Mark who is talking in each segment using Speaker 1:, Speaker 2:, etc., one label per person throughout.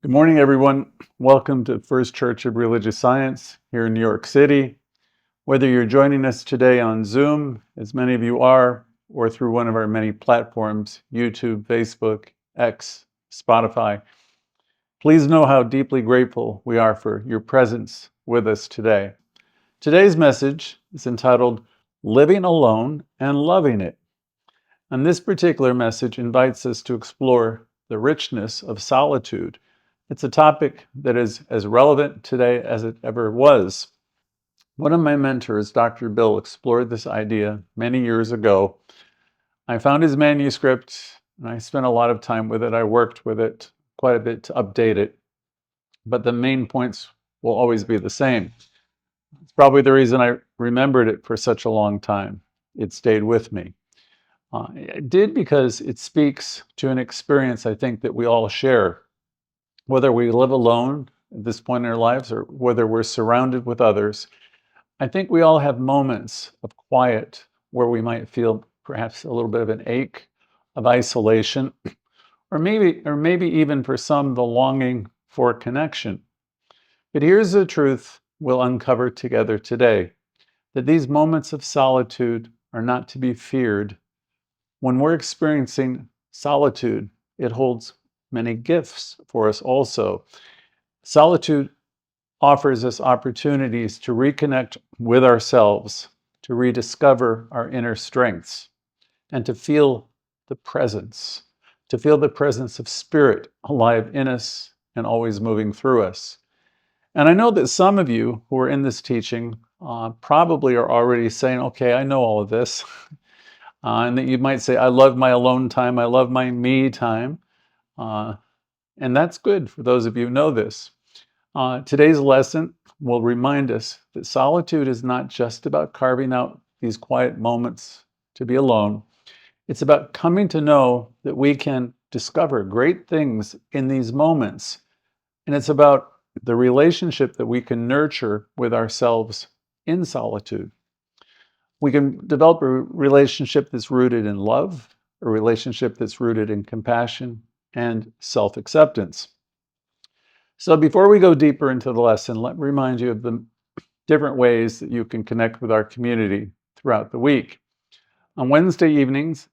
Speaker 1: Good morning, everyone. Welcome to First Church of Religious Science here in New York City. Whether you're joining us today on Zoom, as many of you are, or through one of our many platforms, YouTube, Facebook, X, Spotify, please know how deeply grateful we are for your presence with us today. Today's message is entitled Living Alone and Loving It. And this particular message invites us to explore the richness of solitude. It's a topic that is as relevant today as it ever was. One of my mentors, Dr. Bill, explored this idea many years ago. I found his manuscript and I spent a lot of time with it. I worked with it quite a bit to update it, but the main points will always be the same. It's probably the reason I remembered it for such a long time. It stayed with me. It did because it speaks to an experience I think that we all share. Whether we live alone at this point in our lives or whether we're surrounded with others, I think we all have moments of quiet where we might feel perhaps a little bit of an ache of isolation, or maybe even for some the longing for connection. But here's the truth we'll uncover together today, that these moments of solitude are not to be feared. When we're experiencing solitude, it holds many gifts for us also. Solitude offers us opportunities to reconnect with ourselves, to rediscover our inner strengths, and to feel the presence, of spirit alive in us and always moving through us. And I know that some of you who are in this teaching probably are already saying, okay, I know all of this. And that you might say, I love my alone time, I love my me time. And that's good for those of you who know this. Today's lesson will remind us that solitude is not just about carving out these quiet moments to be alone. It's about coming to know that we can discover great things in these moments. And it's about the relationship that we can nurture with ourselves in solitude. We can develop a relationship that's rooted in love, a relationship that's rooted in compassion and self-acceptance. So before we go deeper into the lesson, let me remind you of the different ways that you can connect with our community throughout the week. On Wednesday evenings,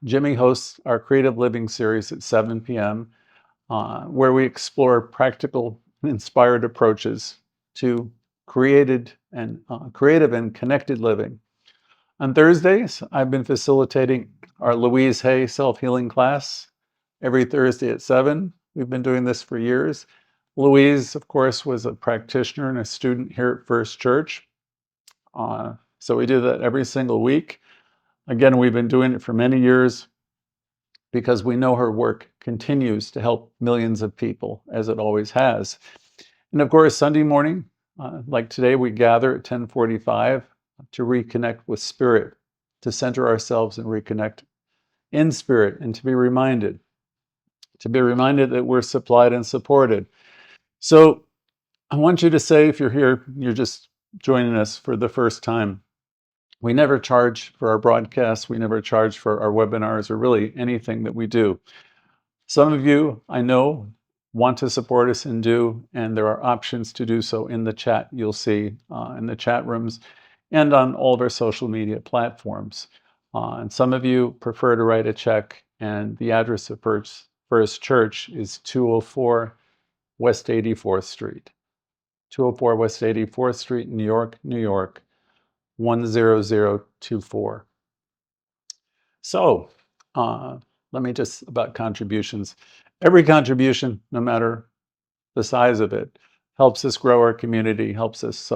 Speaker 1: Jimmy hosts our Creative Living series at 7 p.m., where we explore practical, inspired approaches to creative and connected living. On Thursdays, I've been facilitating our Louise self-healing class every Thursday at 7. We've been doing this for years. Louise, of course, was a practitioner and a student here at First Church. So we do that every single week. Again, we've been doing it for many years because we know her work continues to help millions of people, as it always has. And of course, Sunday morning, like today, we gather at 10:45 to reconnect with spirit, to center ourselves and reconnect in spirit, and to be reminded that we're supplied and supported. So I want you to say, if you're here, you're just joining us for the first time, we never charge for our broadcasts. We never charge for our webinars or really anything that we do. Some of you, I know, want to support us and there are options to do so in the chat you'll see in the chat rooms and on all of our social media platforms. And some of you prefer to write a check, and the address of First Church is 204 West 84th Street. 204 West 84th Street, New York, New York, 10024. So, let me just about contributions. Every contribution, no matter the size of it, helps us grow our community, helps us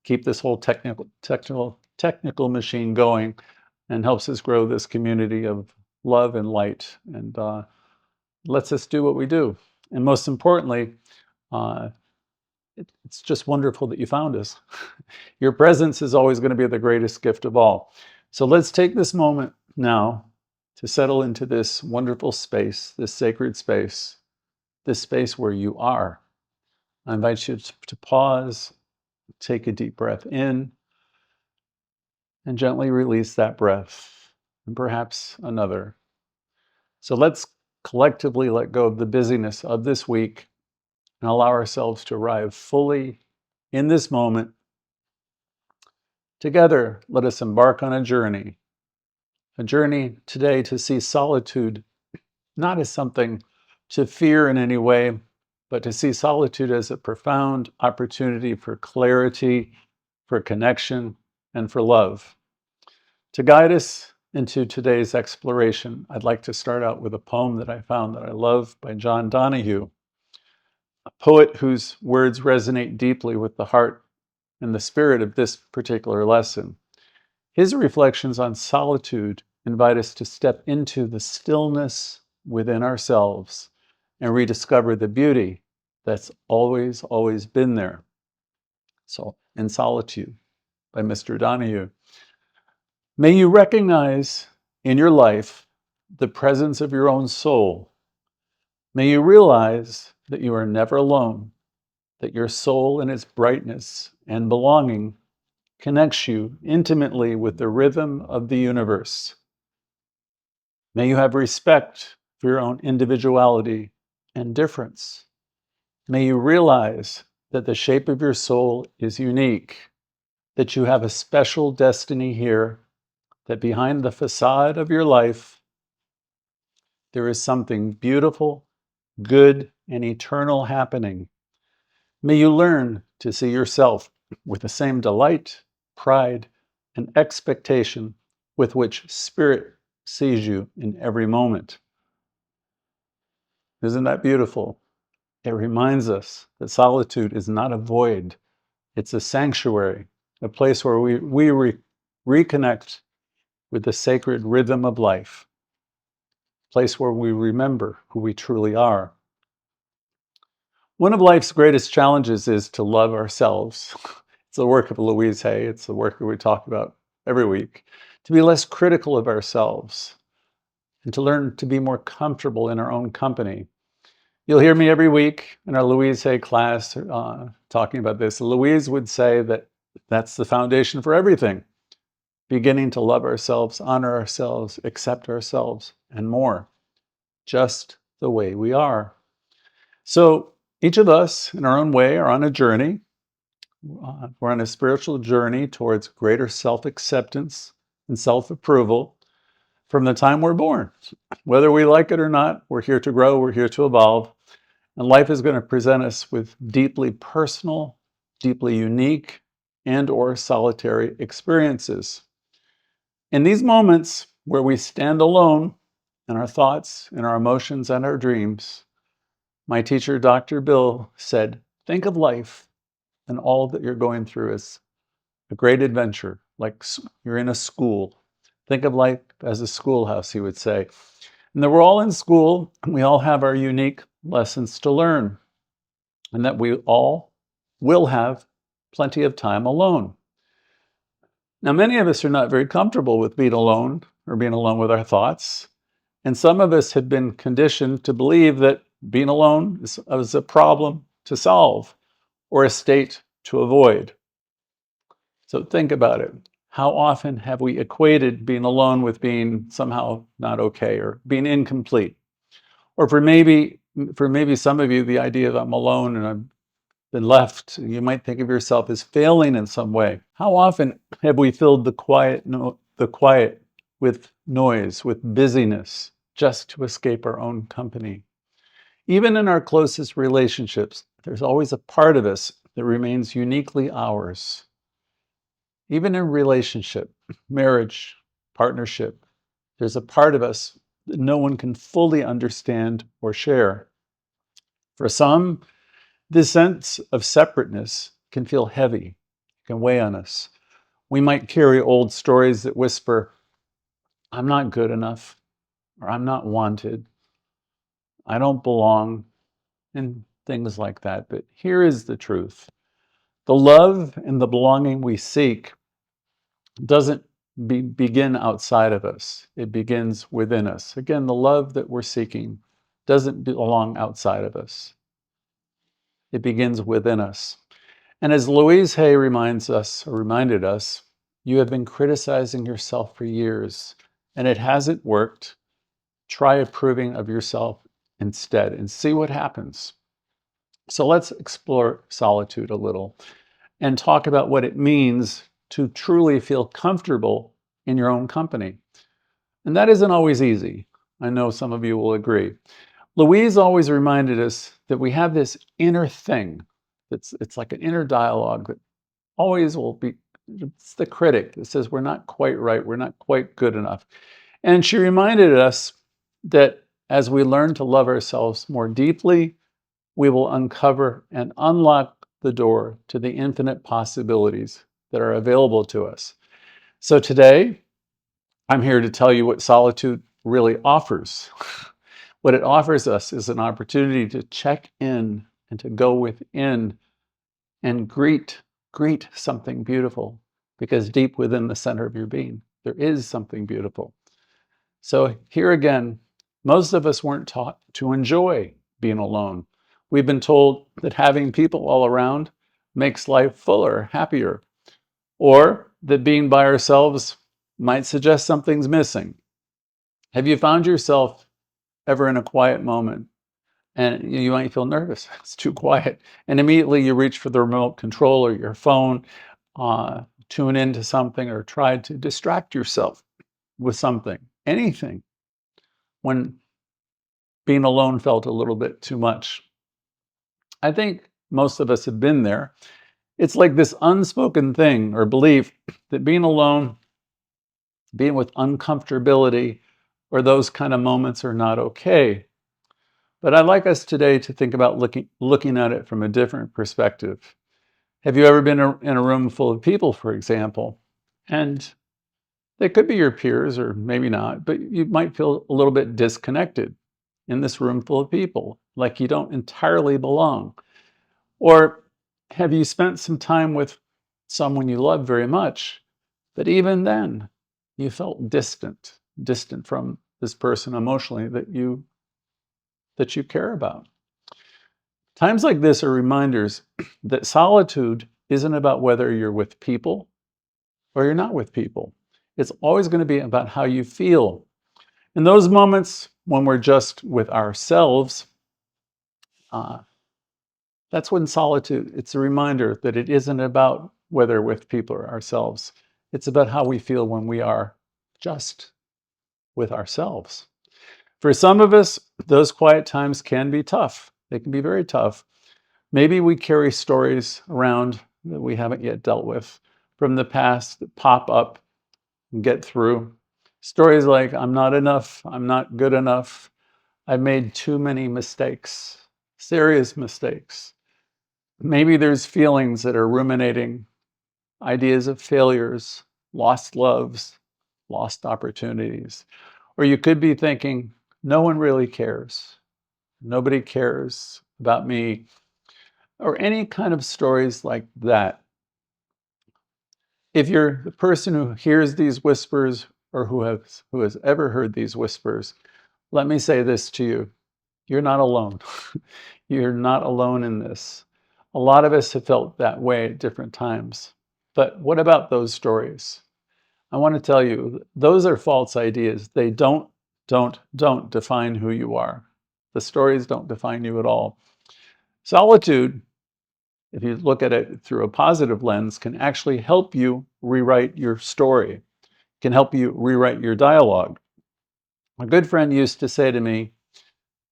Speaker 1: keep this whole technical machine going, and helps us grow this community of love and light, and lets us do what we do. And most importantly, it's just wonderful that you found us. Your presence is always going to be the greatest gift of all. So let's take this moment now to settle into this wonderful space, this sacred space, this space where you are. I invite you to pause, take a deep breath in, and gently release that breath, and perhaps another. So let's collectively let go of the busyness of this week and allow ourselves to arrive fully in this moment. Together, let us embark on a journey today to see solitude not as something to fear in any way, but to see solitude as a profound opportunity for clarity, for connection, and for love. To guide us into today's exploration, I'd like to start out with a poem that I found that I love by John Donahue, a poet whose words resonate deeply with the heart and the spirit of this particular lesson. His reflections on solitude invite us to step into the stillness within ourselves and rediscover the beauty that's always, always been there. So, In Solitude by Mr. Donahue. May you recognize in your life the presence of your own soul. May you realize that you are never alone, that your soul and its brightness and belonging connects you intimately with the rhythm of the universe. May you have respect for your own individuality and difference. May you realize that the shape of your soul is unique, that you have a special destiny here, that behind the facade of your life, there is something beautiful, good, and eternal happening. May you learn to see yourself with the same delight, pride, and expectation with which Spirit sees you in every moment. Isn't that beautiful? It reminds us that solitude is not a void. It's a sanctuary, a place where we reconnect with the sacred rhythm of life, a place where we remember who we truly are. One of life's greatest challenges is to love ourselves. It's the work of Louise Hay. It's the work that we talk about every week. To be less critical of ourselves and to learn to be more comfortable in our own company. You'll hear me every week in our Louise Hay class talking about this. Louise would say that that's the foundation for everything. Beginning to love ourselves, honor ourselves, accept ourselves, and more. Just the way we are. So each of us, in our own way, are on a journey. We're on a spiritual journey towards greater self-acceptance and self-approval from the time we're born. Whether we like it or not, we're here to grow, we're here to evolve, and life is going to present us with deeply personal, deeply unique, and or solitary experiences. In these moments where we stand alone in our thoughts, in our emotions, and our dreams, my teacher, Dr. Bill, said, think of life and all that you're going through as a great adventure, like you're in a school. Think of life as a schoolhouse, he would say. And that we're all in school, and we all have our unique lessons to learn, and that we all will have plenty of time alone. Now, many of us are not very comfortable with being alone or being alone with our thoughts. And some of us have been conditioned to believe that being alone is a problem to solve or a state to avoid. So think about it. How often have we equated being alone with being somehow not okay or being incomplete? Or for maybe some of you, the idea of I'm alone and I've been left, you might think of yourself as failing in some way. How often have we filled the quiet with noise, with busyness, just to escape our own company? Even in our closest relationships, there's always a part of us that remains uniquely ours. Even in relationship, marriage, partnership, there's a part of us that no one can fully understand or share. For some, this sense of separateness can feel heavy, can weigh on us. We might carry old stories that whisper, I'm not good enough, or I'm not wanted, I don't belong, and things like that. But here is the truth. The love and the belonging we seek doesn't begin outside of us. It begins within us. Again, the love that we're seeking doesn't belong outside of us. It begins within us. And as Louise Hay reminded us, you have been criticizing yourself for years, and it hasn't worked. try approving of yourself instead and see what happens. So let's explore solitude a little and talk about what it means to truly feel comfortable in your own company. And that isn't always easy. I know some of you will agree. Louise always reminded us that we have this inner thing. It's like an inner dialogue that always will be, it's the critic that says we're not quite right, we're not quite good enough. And she reminded us that as we learn to love ourselves more deeply, we will uncover and unlock the door to the infinite possibilities that are available to us. So today, I'm here to tell you what solitude really offers. What it offers us is an opportunity to check in and to go within and greet something beautiful, because deep within the center of your being, there is something beautiful. So here again, most of us weren't taught to enjoy being alone. We've been told that having people all around makes life fuller, happier, or that being by ourselves might suggest something's missing. Have you found yourself ever in a quiet moment and you might feel nervous? It's too quiet. And immediately you reach for the remote control or your phone, tune into something or try to distract yourself with something, anything, when being alone felt a little bit too much. I think most of us have been there. It's like this unspoken thing or belief that being alone, being with uncomfortability, or those kind of moments are not okay. But I'd like us today to think about looking at it from a different perspective. Have you ever been in a room full of people, for example, and they could be your peers or maybe not, but you might feel a little bit disconnected in this room full of people, like you don't entirely belong? Or have you spent some time with someone you love very much, but even then you felt distant from this person emotionally that you care about? Times like this are reminders that solitude isn't about whether you're with people or you're not with people. It's always going to be about how you feel. In those moments when we're just with ourselves, that's when solitude, it's a reminder that it isn't about whether with people or ourselves. It's about how we feel when we are just with ourselves. For some of us, those quiet times can be tough. They can be very tough. Maybe we carry stories around that we haven't yet dealt with from the past that pop up and get through. Stories like, I'm not enough, I'm not good enough, I've made too many mistakes, serious mistakes. Maybe there's feelings that are ruminating, ideas of failures, lost loves, lost opportunities. Or you could be thinking, no one really cares. Nobody cares about me. Or any kind of stories like that. If you're the person who hears these whispers or who has ever heard these whispers, let me say this to you. You're not alone. You're not alone in this. A lot of us have felt that way at different times. But what about those stories? I want to tell you, those are false ideas. They don't define who you are. The stories don't define you at all. Solitude, if you look at it through a positive lens, can actually help you rewrite your story, can help you rewrite your dialogue. A good friend used to say to me,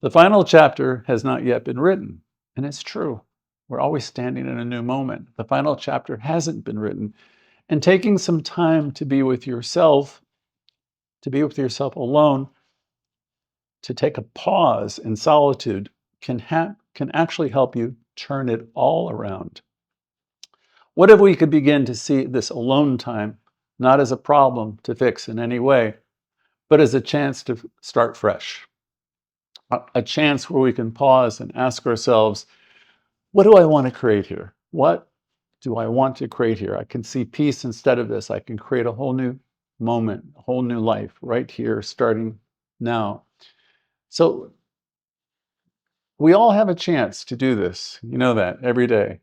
Speaker 1: the final chapter has not yet been written. And it's true. We're always standing in a new moment. The final chapter hasn't been written. And taking some time to be with yourself alone, to take a pause in solitude, can actually help you turn it all around. What if we could begin to see this alone time not as a problem to fix in any way, but as a chance to start fresh? A chance where we can pause and ask ourselves, what do I want to create here? What do I want to create here? I can see peace instead of this. I can create a whole new moment, a whole new life right here, starting now. So we all have a chance to do this. You know that every day,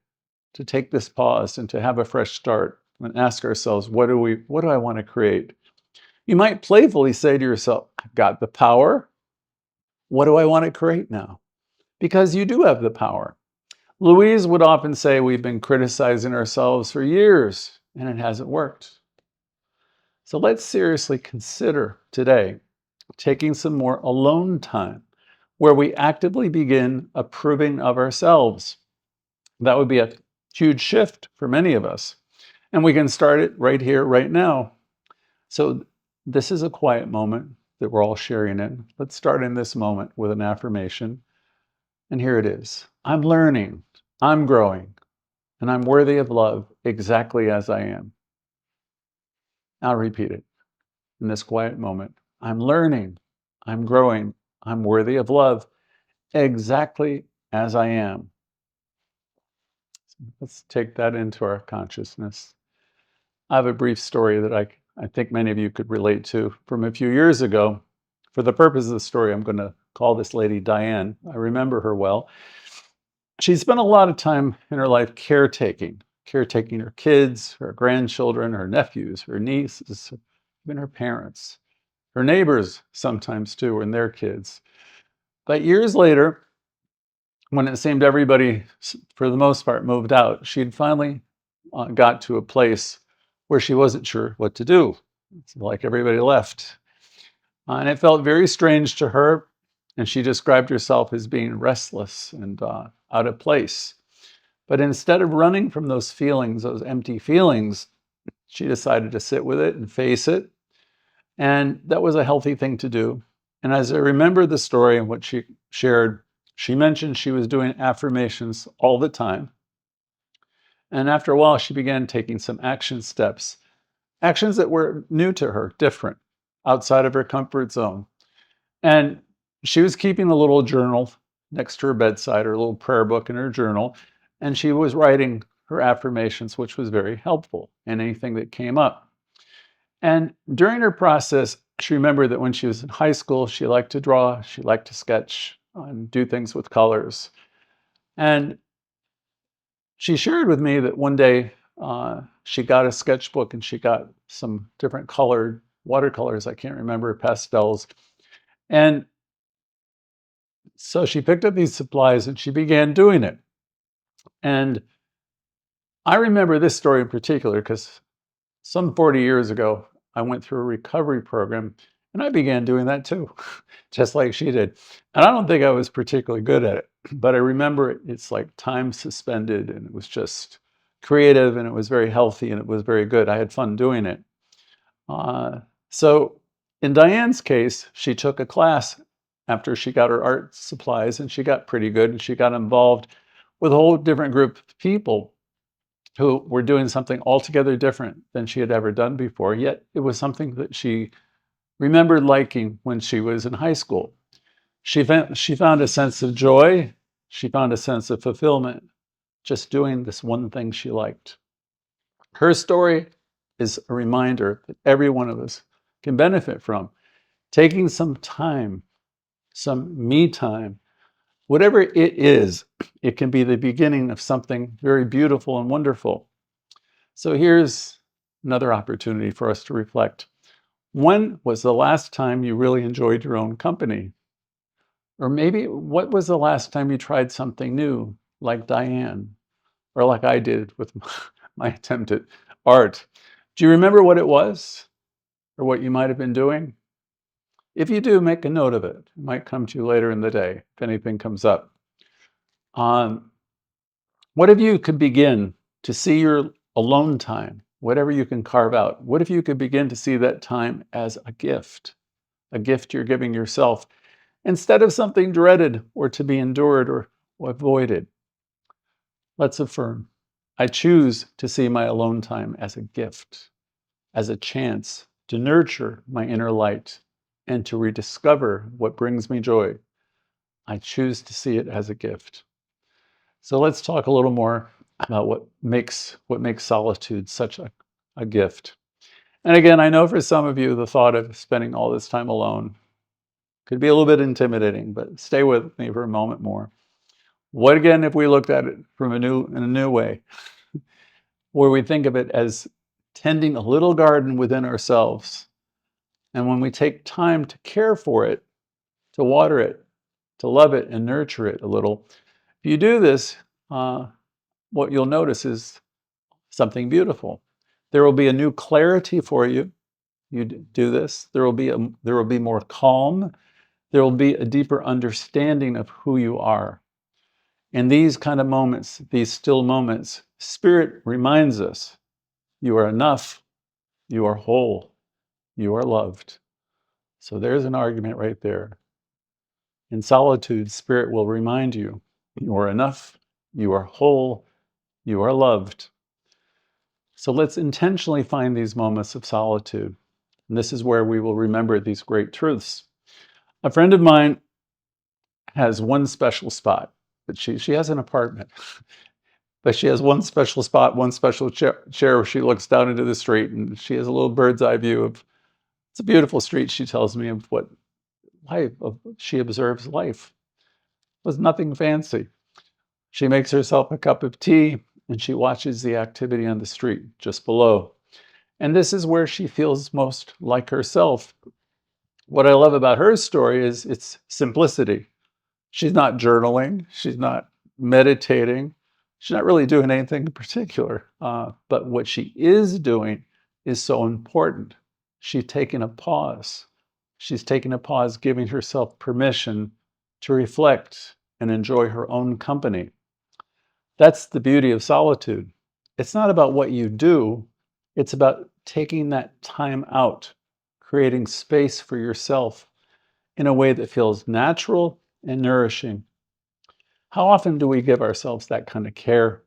Speaker 1: to take this pause and to have a fresh start and ask ourselves, what do I want to create? You might playfully say to yourself, I've got the power, What do I want to create now? Because you do have the power. Louise would often say we've been criticizing ourselves for years and it hasn't worked. So let's seriously consider today taking some more alone time where we actively begin approving of ourselves. That would be a huge shift for many of us. And we can start it right here, right now. So this is a quiet moment that we're all sharing in. Let's start in this moment with an affirmation. And here it is. I'm learning, I'm growing, and I'm worthy of love exactly as I am. I'll repeat it in this quiet moment. I'm learning, I'm growing, I'm worthy of love exactly as I am. Let's take that into our consciousness. I have a brief story that I think many of you could relate to from a few years ago. For the purpose of the story, I'm going to call this lady Diane. I remember her well. She spent a lot of time in her life caretaking her kids, her grandchildren, her nephews, her nieces, even her parents, her neighbors sometimes too, and their kids. But years later, when it seemed everybody, for the most part, moved out, she'd finally got to a place where she wasn't sure what to do. It's like everybody left. And it felt very strange to her. And she described herself as being restless and out of place. But instead of running from those feelings, those empty feelings, she decided to sit with it and face it. And that was a healthy thing to do. And as I remember the story and what she shared, she mentioned she was doing affirmations all the time. And after a while, she began taking some action steps, actions that were new to her, different, outside of her comfort zone. And she was keeping a little journal next to her bedside, her little prayer book in her journal. And she was writing her affirmations, which was very helpful in anything that came up. And during her process, she remembered that when she was in high school, she liked to draw, she liked to sketch and do things with colors. And she shared with me that one day she got a sketchbook and she got some different colored watercolors, I can't remember, pastels. And so she picked up these supplies and she began doing it. And I remember this story in particular because some 40 years ago, I went through a recovery program and I began doing that too, just like she did. And I don't think I was particularly good at it, but I remember it's like time suspended and it was just creative and it was very healthy and it was very good. I had fun doing it. So in Diane's case, she took a class after she got her art supplies and she got pretty good and she got involved with a whole different group of people who were doing something altogether different than she had ever done before, yet it was something that she remembered liking when she was in high school. She found a sense of joy, she found a sense of fulfillment just doing this one thing she liked. Her story is a reminder that every one of us can benefit from taking some time, some me time, whatever it is. It can be the beginning of something very beautiful and wonderful. So here's another opportunity for us to reflect. When was the last time you really enjoyed your own company? Or maybe what was the last time you tried something new, like Diane, or like I did with my attempt at art? Do you remember what it was or what you might have been doing? If you do, make a note of it. It might come to you later in the day if anything comes up. What if you could begin to see your alone time, whatever you can carve out? What if you could begin to see that time as a gift you're giving yourself instead of something dreaded or to be endured or avoided? Let's affirm. I choose to see my alone time as a gift, as a chance to nurture my inner light and to rediscover what brings me joy. I choose to see it as a gift. So let's talk a little more about what makes solitude such a gift. And again, I know for some of you, the thought of spending all this time alone could be a little bit intimidating, but stay with me for a moment more. What again if we looked at it from in a new way, where we think of it as tending a little garden within ourselves. And when we take time to care for it, to water it, to love it and nurture it a little. If you do this, what you'll notice is something beautiful. There will be a new clarity for you. You do this. There will be more calm. There will be a deeper understanding of who you are. In these kind of moments, these still moments, Spirit reminds us, you are enough, you are whole, you are loved. So there's an argument right there. In solitude, Spirit will remind you, you are enough, you are whole, you are loved. So let's intentionally find these moments of solitude. And this is where we will remember these great truths. A friend of mine has one special spot, but she has an apartment. But she has one special spot, one special chair where she looks down into the street, and she has a little bird's eye view of, it's a beautiful street, she tells me, of what she observes life. It was nothing fancy. She makes herself a cup of tea, and she watches the activity on the street just below. And this is where she feels most like herself. What I love about her story is its simplicity. She's not journaling. She's not meditating. She's not really doing anything in particular. But what she is doing is so important. She's taking a pause. She's taking a pause, giving herself permission to reflect and enjoy her own company. That's the beauty of solitude. It's not about what you do. It's about taking that time out, creating space for yourself in a way that feels natural and nourishing. How often do we give ourselves that kind of care?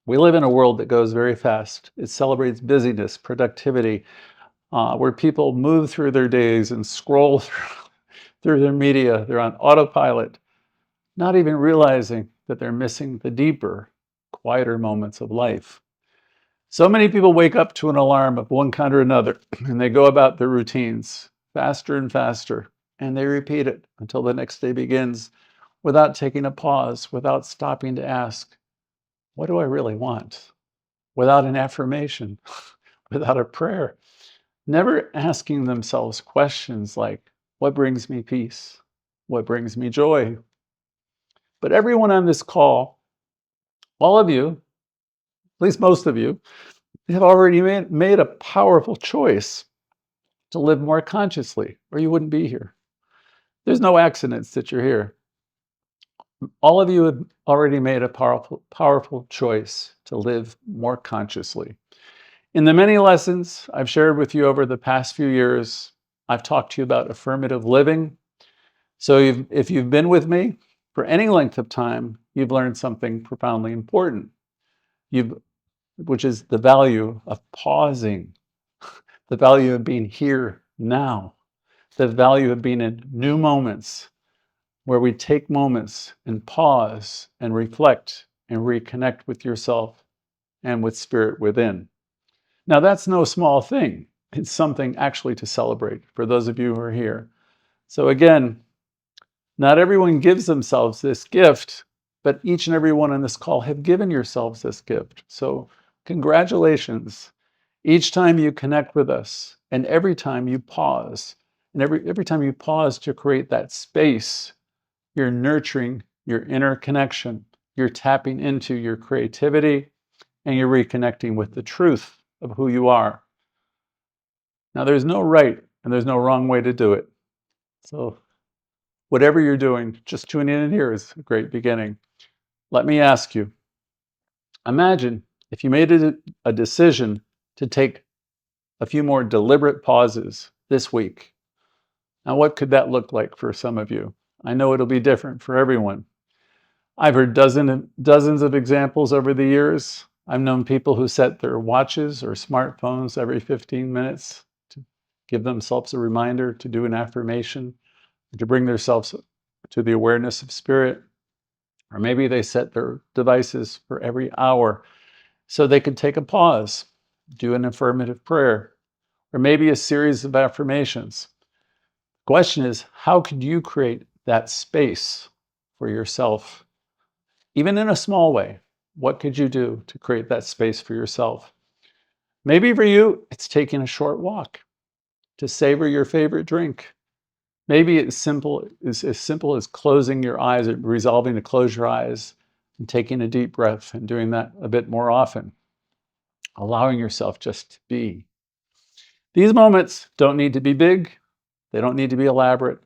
Speaker 1: We live in a world that goes very fast. It celebrates busyness, productivity, where people move through their days and scroll through their media. They're on autopilot, not even realizing that they're missing the deeper, quieter moments of life. So many people wake up to an alarm of one kind or another, and they go about their routines faster and faster, and they repeat it until the next day begins without taking a pause, without stopping to ask, what do I really want? Without an affirmation, without a prayer, never asking themselves questions like, what brings me peace? What brings me joy? But everyone on this call, all of you, at least most of you, have already made a powerful choice to live more consciously, or you wouldn't be here. There's no accidents that you're here. All of you have already made a powerful choice to live more consciously. In the many lessons I've shared with you over the past few years, I've talked to you about affirmative living. So if you've been with me for any length of time, you've learned something profoundly important, which is the value of pausing, the value of being here now, the value of being in new moments, where we take moments and pause and reflect and reconnect with yourself and with Spirit within. Now, that's no small thing. It's something actually to celebrate for those of you who are here. So again, not everyone gives themselves this gift, but each and every one on this call have given yourselves this gift. So congratulations. Each time you connect with us, and every time you pause, and every time you pause to create that space, you're nurturing your inner connection. You're tapping into your creativity, and you're reconnecting with the truth of who you are. Now, there's no right and there's no wrong way to do it. So whatever you're doing, just tuning in here is a great beginning. Let me ask you, imagine if you made a decision to take a few more deliberate pauses this week. Now, what could that look like for some of you? I know it'll be different for everyone. I've heard dozens of examples over the years. I've known people who set their watches or smartphones every 15 minutes to give themselves a reminder to do an affirmation, to bring themselves to the awareness of Spirit. Or maybe they set their devices for every hour so they could take a pause, do an affirmative prayer, or maybe a series of affirmations. The question is, how could you create that space for yourself? Even in a small way, what could you do to create that space for yourself? Maybe for you, it's taking a short walk to savor your favorite drink. Maybe it's as simple as closing your eyes, or resolving to close your eyes and taking a deep breath and doing that a bit more often, allowing yourself just to be. These moments don't need to be big. They don't need to be elaborate.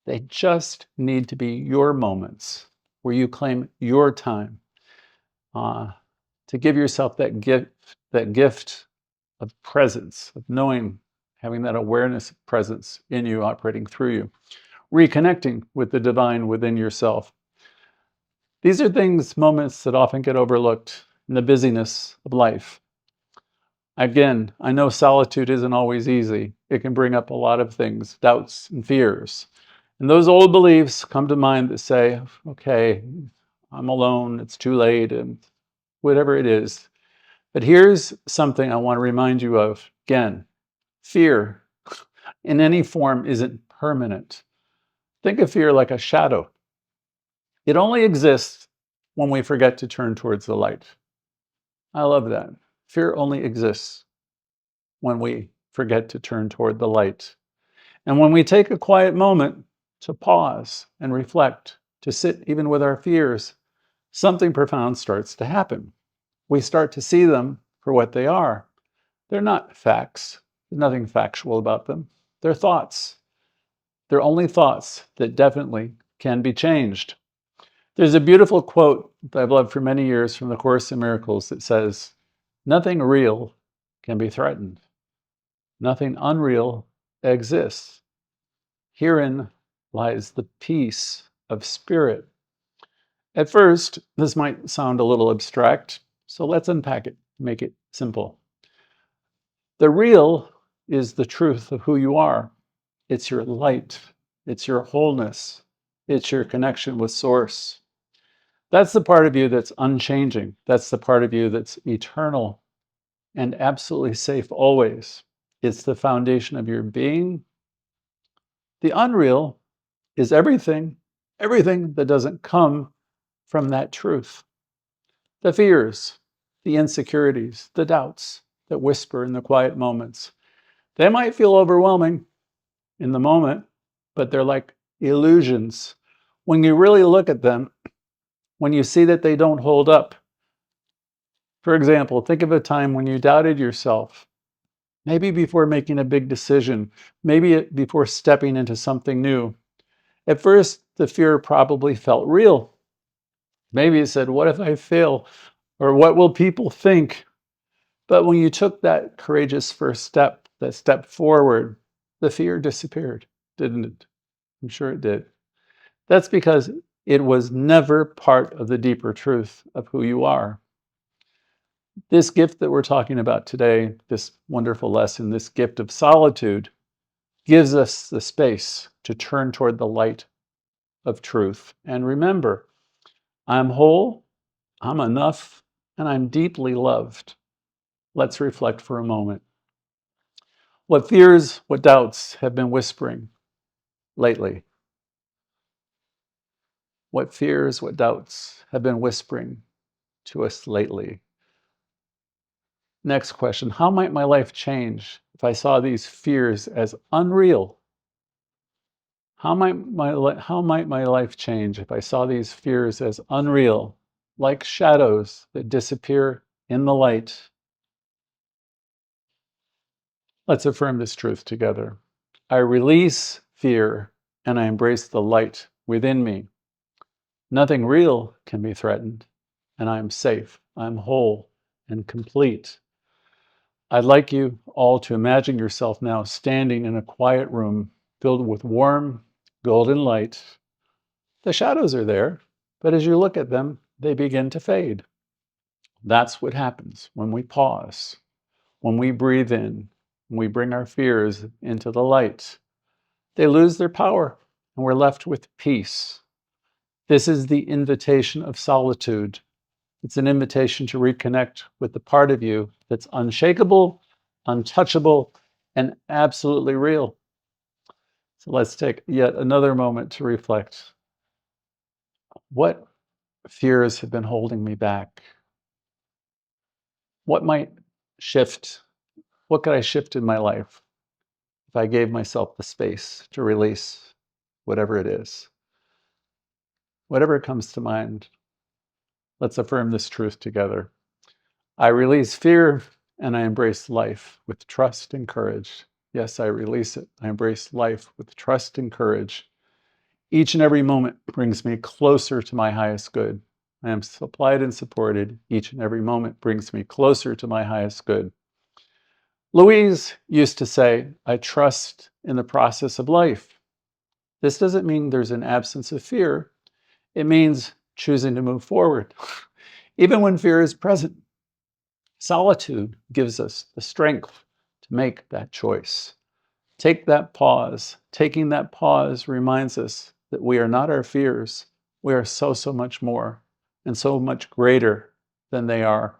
Speaker 1: They just need to be your moments where you claim your time to give yourself that gift of presence, of knowing, having that awareness of presence in you, operating through you, reconnecting with the divine within yourself. These are moments that often get overlooked in the busyness of life. Again, I know solitude isn't always easy. It can bring up a lot of things, doubts and fears. And those old beliefs come to mind that say, okay, I'm alone, it's too late, and whatever it is. But here's something I want to remind you of. Again, fear in any form isn't permanent. Think of fear like a shadow. It only exists when we forget to turn towards the light. I love that. Fear only exists when we forget to turn toward the light. And when we take a quiet moment to pause and reflect, to sit even with our fears, something profound starts to happen. We start to see them for what they are. They're not facts. There's nothing factual about them. They're thoughts. They're only thoughts that definitely can be changed. There's a beautiful quote that I've loved for many years from the Course in Miracles that says, "Nothing real can be threatened. Nothing unreal exists. Herein lies the peace of spirit." At first, this might sound a little abstract, so let's unpack it, make it simple. The real is the truth of who you are. It's your light. It's your wholeness. It's your connection with Source. That's the part of you that's unchanging. That's the part of you that's eternal and absolutely safe always. It's the foundation of your being. The unreal is everything that doesn't come from that truth. The fears, the insecurities, the doubts that whisper in the quiet moments. They might feel overwhelming in the moment, but they're like illusions. When you really look at them, when you see that they don't hold up. For example, think of a time when you doubted yourself, maybe before making a big decision, maybe before stepping into something new. At first, the fear probably felt real. Maybe it said, what if I fail? Or what will people think? But when you took that courageous first step, that step forward, the fear disappeared, didn't it? I'm sure it did. That's because it was never part of the deeper truth of who you are. This gift that we're talking about today, this wonderful lesson, this gift of solitude, gives us the space to turn toward the light of truth. And remember, I'm whole, I'm enough, and I'm deeply loved. Let's reflect for a moment. What fears, what doubts have been whispering lately? What fears, what doubts have been whispering to us lately? Next question, how might my life change if I saw these fears as unreal? How might my life change if I saw these fears as unreal, like shadows that disappear in the light? Let's affirm this truth together. I release fear and I embrace the light within me. Nothing real can be threatened, and I am safe, I'm whole and complete. I'd like you all to imagine yourself now standing in a quiet room filled with warm, golden light. The shadows are there, but as you look at them, they begin to fade. That's what happens when we pause, when we breathe in, when we bring our fears into the light. They lose their power, and we're left with peace. This is the invitation of solitude. It's an invitation to reconnect with the part of you that's unshakable, untouchable, and absolutely real. So let's take yet another moment to reflect. What fears have been holding me back? What might shift? What could I shift in my life if I gave myself the space to release whatever it is. Whatever comes to mind, let's affirm this truth together. I release fear and I embrace life with trust and courage. Yes, I release it. I embrace life with trust and courage. Each and every moment brings me closer to my highest good. I am supplied and supported. Each and every moment brings me closer to my highest good. Louise used to say, I trust in the process of life. This doesn't mean there's an absence of fear. It means choosing to move forward, even when fear is present. Solitude gives us the strength to make that choice. Take that pause. Taking that pause reminds us that we are not our fears. We are so much more and so much greater than they are.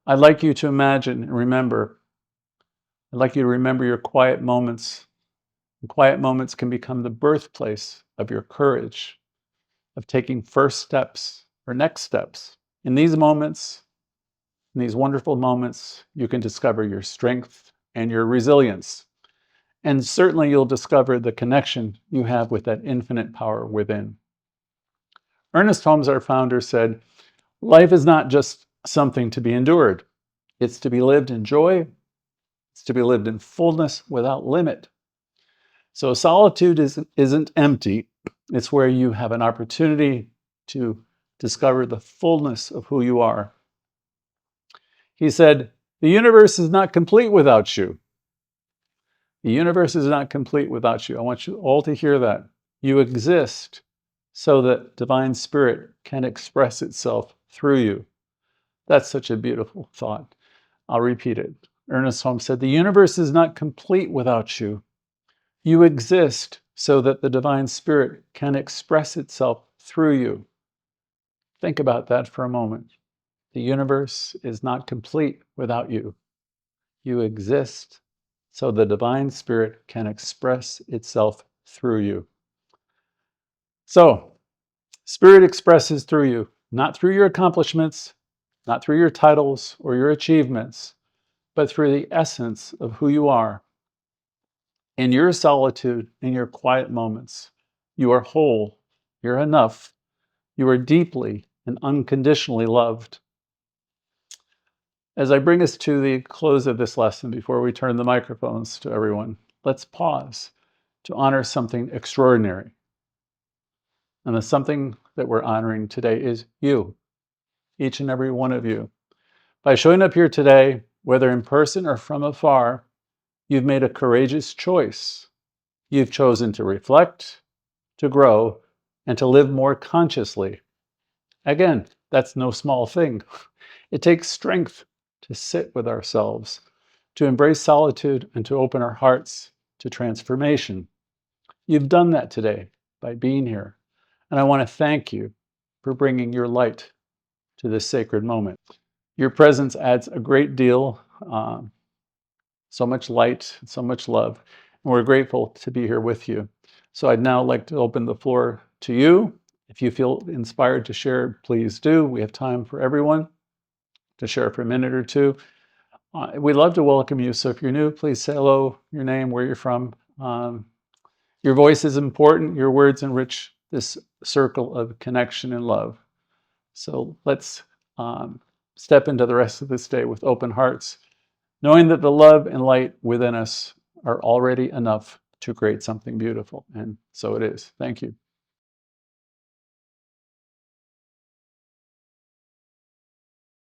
Speaker 1: I'd like you to imagine and remember. I'd like you to remember your quiet moments. And quiet moments can become the birthplace of your courage, of taking first steps or next steps. In these moments, in these wonderful moments, you can discover your strength and your resilience. And certainly you'll discover the connection you have with that infinite power within. Ernest Holmes, our founder, said, life is not just something to be endured. It's to be lived in joy. It's to be lived in fullness without limit. So solitude isn't empty. It's where you have an opportunity to discover the fullness of who you are. He said, the universe is not complete without you. The universe is not complete without you. I want you all to hear that. You exist so that divine spirit can express itself through you. That's such a beautiful thought. I'll repeat it. Ernest Holmes said, the universe is not complete without you. You exist so that the divine spirit can express itself through you. Think about that for a moment. The universe is not complete without you. You exist so the divine spirit can express itself through you. So, spirit expresses through you, not through your accomplishments, not through your titles or your achievements, but through the essence of who you are. In your solitude, in your quiet moments, you are whole, you're enough, you are deeply and unconditionally loved. As I bring us to the close of this lesson, before we turn the microphones to everyone, let's pause to honor something extraordinary. And the something that we're honoring today is you, each and every one of you. By showing up here today, whether in person or from afar, you've made a courageous choice. You've chosen to reflect, to grow, and to live more consciously. Again, that's no small thing. It takes strength to sit with ourselves, to embrace solitude, and to open our hearts to transformation. You've done that today by being here. And I want to thank you for bringing your light to this sacred moment. Your presence adds a great deal, so much light, so much love, and we're grateful to be here with you. So I'd now like to open the floor to you. If you feel inspired to share, please do. We have time for everyone to share for a minute or two. We'd love to welcome you. So if you're new, please say hello, your name, where you're from. Your voice is important. Your words enrich this circle of connection and love. So let's step into the rest of this day with open hearts, knowing that the love and light within us are already enough to create something beautiful. And so it is. Thank you.